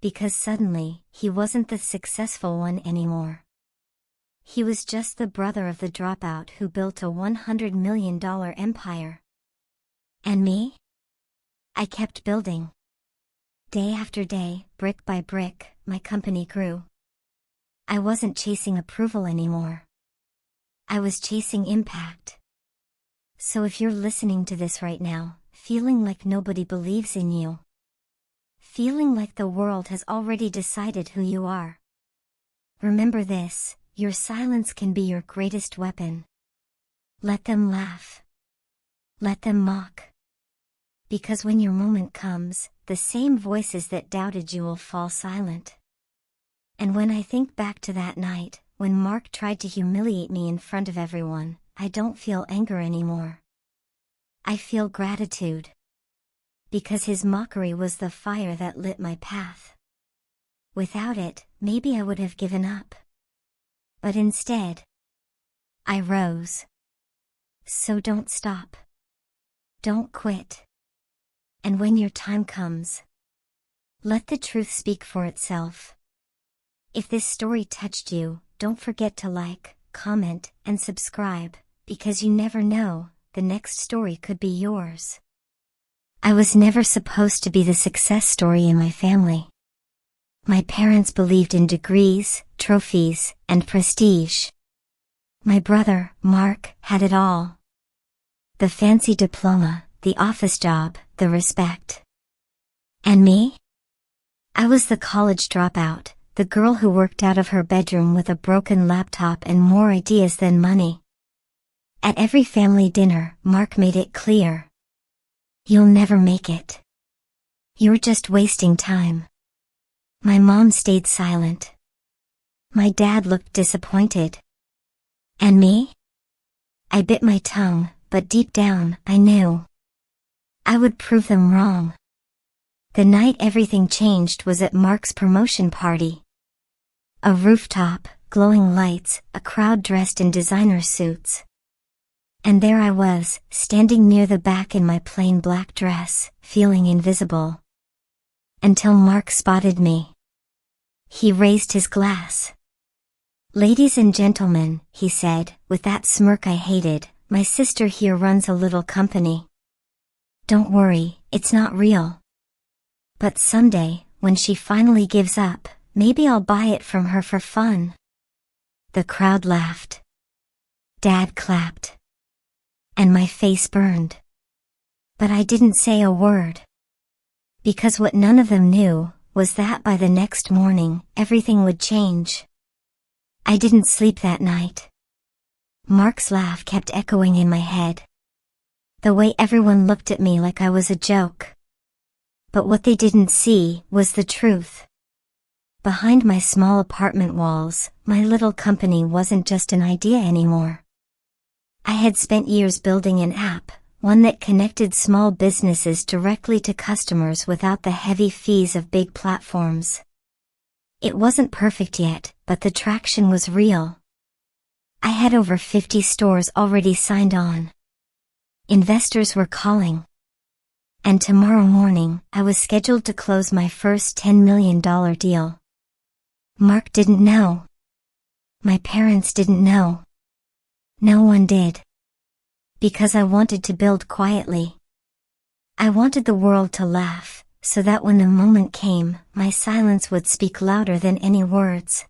because suddenly, he wasn't the successful one anymore. He was just the brother of the dropout who built a $100 million empire. And me? I kept building. Day after day, brick by brick, my company grew. I wasn't chasing approval anymore. I was chasing impact. So if you're listening to this right now, feeling like nobody believes in you, feeling like the world has already decided who you are, remember this: your silence can be your greatest weapon. Let them laugh. Let them mock. Because when your moment comes, the same voices that doubted you will fall silent. And when I think back to that night, when Mark tried to humiliate me in front of everyone, I don't feel anger anymore. I feel gratitude. Because his mockery was the fire that lit my path. Without it, maybe I would have given up. But instead, I rose. So don't stop. Don't quit. And when your time comes, let the truth speak for itself. If this story touched you, don't forget to like, comment, and subscribe, because you never know, the next story could be yours. I was never supposed to be the success story in my family. My parents believed in degrees, trophies, and prestige. My brother, Mark, had it all. The fancy diploma, the office job, the respect. And me? I was the college dropout, the girl who worked out of her bedroom with a broken laptop and more ideas than money. At every family dinner, Mark made it clear: you'll never make it. You're just wasting time. My mom stayed silent. My dad looked disappointed. And me? I bit my tongue, but deep down, I knew I would prove them wrong. The night everything changed was at Mark's promotion party. A rooftop, glowing lights, a crowd dressed in designer suits. And there I was, standing near the back in my plain black dress, feeling invisible. Until Mark spotted me. He raised his glass. "Ladies and gentlemen," he said, with that smirk I hated, "my sister here runs a little company. Don't worry, it's not real. But someday, when she finally gives up, maybe I'll buy it from her for fun." The crowd laughed. Dad clapped. And my face burned. But I didn't say a word. Because what none of them knew was that by the next morning, everything would change. I didn't sleep that night. Mark's laugh kept echoing in my head. The way everyone looked at me like I was a joke. But what they didn't see was the truth. Behind my small apartment walls, my little company wasn't just an idea anymore. I had spent years building an app, one that connected small businesses directly to customers without the heavy fees of big platforms. It wasn't perfect yet, but the traction was real. I had over 50 stores already signed on. Investors were calling. And tomorrow morning, I was scheduled to close my first $10 million deal. Mark didn't know. My parents didn't know. No one did. Because I wanted to build quietly. I wanted the world to laugh, so that when the moment came, my silence would speak louder than any words.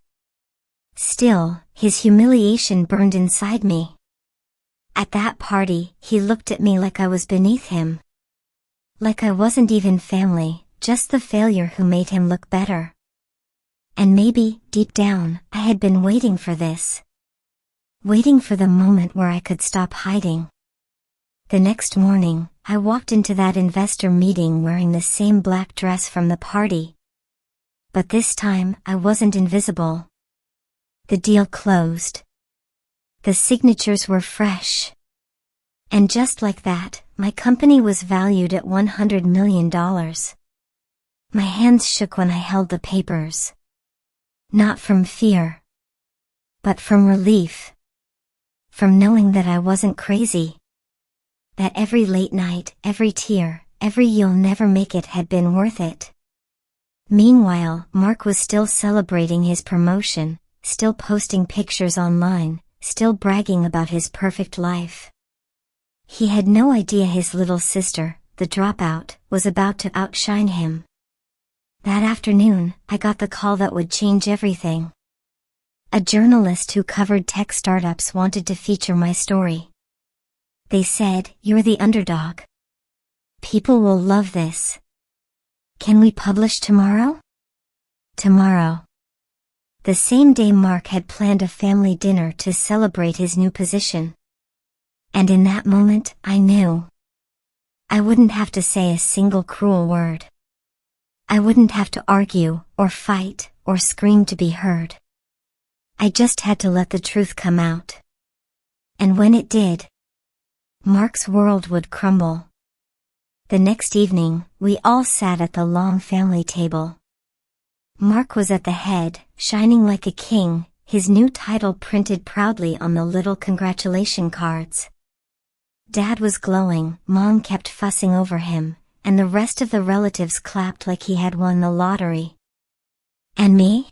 Still, his humiliation burned inside me. At that party, he looked at me like I was beneath him. Like I wasn't even family, just the failure who made him look better. And maybe, deep down, I had been waiting for this. Waiting for the moment where I could stop hiding. The next morning, I walked into that investor meeting wearing the same black dress from the party. But this time, I wasn't invisible. The deal closed. The signatures were fresh. And just like that, my company was valued at $100 million. My hands shook when I held the papers. Not from fear, but from relief. From knowing that I wasn't crazy. That every late night, every tear, every "you'll never make it" had been worth it. Meanwhile, Mark was still celebrating his promotion, still posting pictures online, still bragging about his perfect life. He had no idea his little sister, the dropout, was about to outshine him. That afternoon, I got the call that would change everything. A journalist who covered tech startups wanted to feature my story. They said, "You're the underdog. People will love this. Can we publish tomorrow?" Tomorrow. The same day Mark had planned a family dinner to celebrate his new position. And in that moment, I knew. I wouldn't have to say a single cruel word. I wouldn't have to argue, or fight, or scream to be heard. I just had to let the truth come out. And when it did, Mark's world would crumble. The next evening, we all sat at the long family table. Mark was at the head, shining like a king, his new title printed proudly on the little congratulation cards. Dad was glowing, Mom kept fussing over him, and the rest of the relatives clapped like he had won the lottery. And me?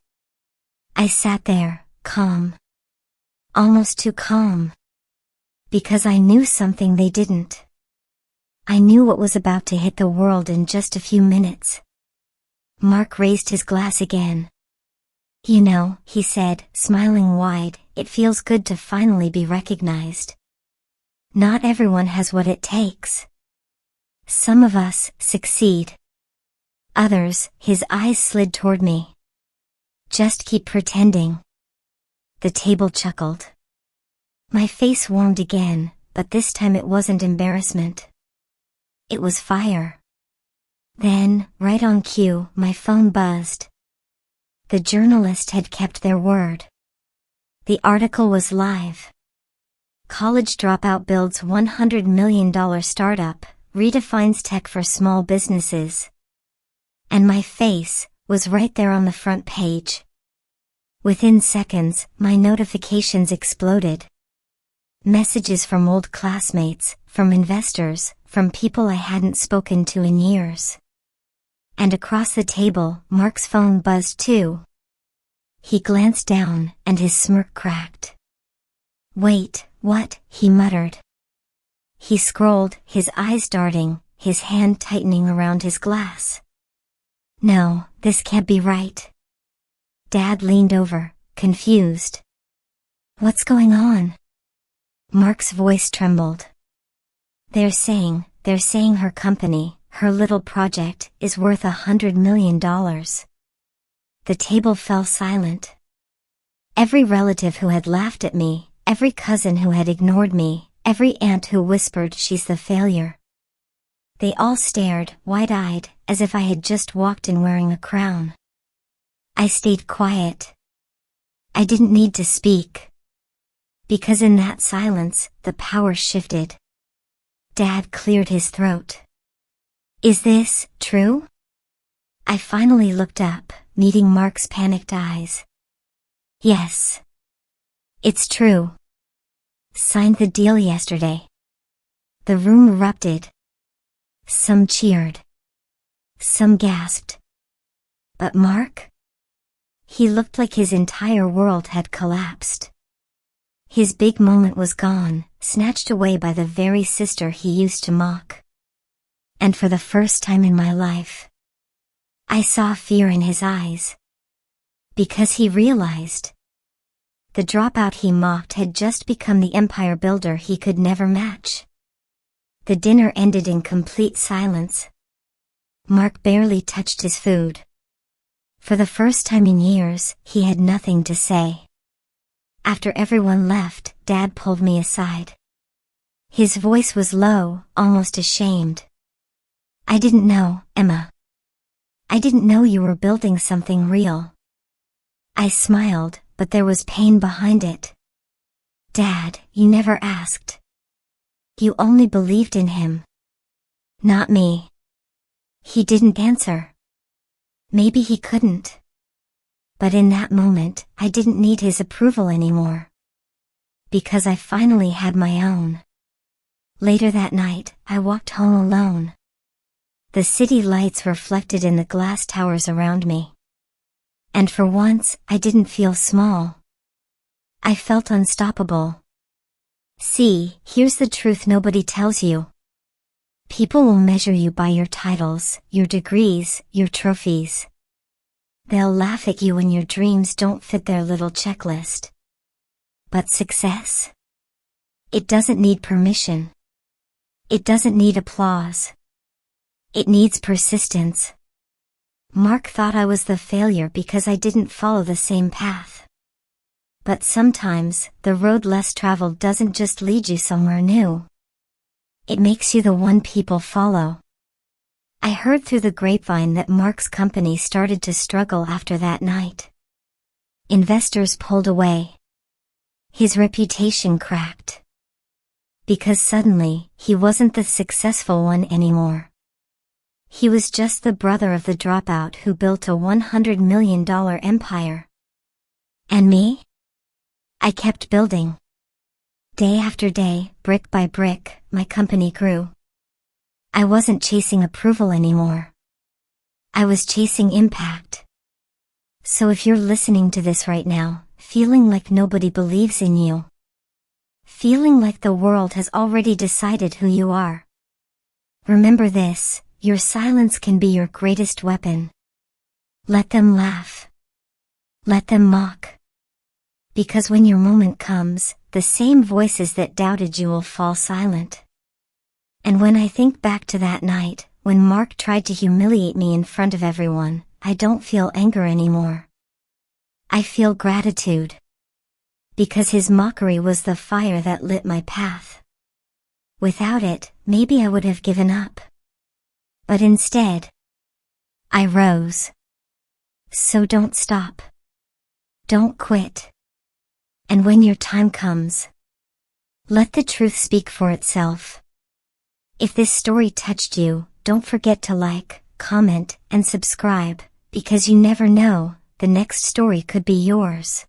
I sat there, calm. Almost too calm. Because I knew something they didn't. I knew what was about to hit the world in just a few minutes. Mark raised his glass again. "You know," he said, smiling wide, "it feels good to finally be recognized. Not everyone has what it takes. Some of us succeed. Others," his eyes slid toward me, "just keep pretending." The table chuckled. My face warmed again, but this time it wasn't embarrassment. It was fire. Then, right on cue, my phone buzzed. The journalist had kept their word. The article was live. College dropout builds $100 million startup, redefines tech for small businesses. And my face was right there on the front page. Within seconds, my notifications exploded. Messages from old classmates, from investors, from people I hadn't spoken to in years. And across the table, Mark's phone buzzed too. He glanced down, and his smirk cracked. "Wait, what?" he muttered. He scrolled, his eyes darting, his hand tightening around his glass. "No, this can't be right." Dad leaned over, confused. "What's going on?" Mark's voice trembled. They're saying her company, her little project, is worth $100 million. The table fell silent. Every relative who had laughed at me, every cousin who had ignored me, every aunt who whispered she's the failure. They all stared, wide-eyed, as if I had just walked in wearing a crown. I stayed quiet. I didn't need to speak. Because in that silence, the power shifted. Dad cleared his throat. "Is this true?" I finally looked up, meeting Mark's panicked eyes. "Yes. It's true. Signed the deal yesterday." The room erupted. Some cheered. Some gasped. But Mark? He looked like his entire world had collapsed. His big moment was gone, snatched away by the very sister he used to mock. And for the first time in my life, I saw fear in his eyes. Because he realized the dropout he mocked had just become the empire builder he could never match. The dinner ended in complete silence. Mark barely touched his food. For the first time in years, he had nothing to say. After everyone left, Dad pulled me aside. His voice was low, almost ashamed. "I didn't know, Emma. I didn't know you were building something real." I smiled, but there was pain behind it. "Dad, you never asked. You only believed in him. Not me." He didn't answer. Maybe he couldn't. But in that moment, I didn't need his approval anymore. Because I finally had my own. Later that night, I walked home alone. the city lights reflected in the glass towers around me. And for once, I didn't feel small. I felt unstoppable. See, here's the truth nobody tells you. People will measure you by your titles, your degrees, your trophies. They'll laugh at you when your dreams don't fit their little checklist. But success? It doesn't need permission. It doesn't need applause. It needs persistence. Mark thought I was the failure because I didn't follow the same path. But sometimes, the road less traveled doesn't just lead you somewhere new. It makes you the one people follow. I heard through the grapevine that Mark's company started to struggle after that night. Investors pulled away. His reputation cracked. Because suddenly, he wasn't the successful one anymore. He was just the brother of the dropout who built a $100 million empire. And me? I kept building. Day after day, brick by brick, my company grew. I wasn't chasing approval anymore. I was chasing impact. So if you're listening to this right now, feeling like nobody believes in you, feeling like the world has already decided who you are, remember this, your silence can be your greatest weapon. Let them laugh. Let them mock. Because when your moment comes, the same voices that doubted you will fall silent. And when I think back to that night, when Mark tried to humiliate me in front of everyone, I don't feel anger anymore. I feel gratitude. Because his mockery was the fire that lit my path. Without it, maybe I would have given up. But instead, I rose. So don't stop. Don't quit. And when your time comes, let the truth speak for itself. If this story touched you, don't forget to like, comment, and subscribe, because you never know, the next story could be yours.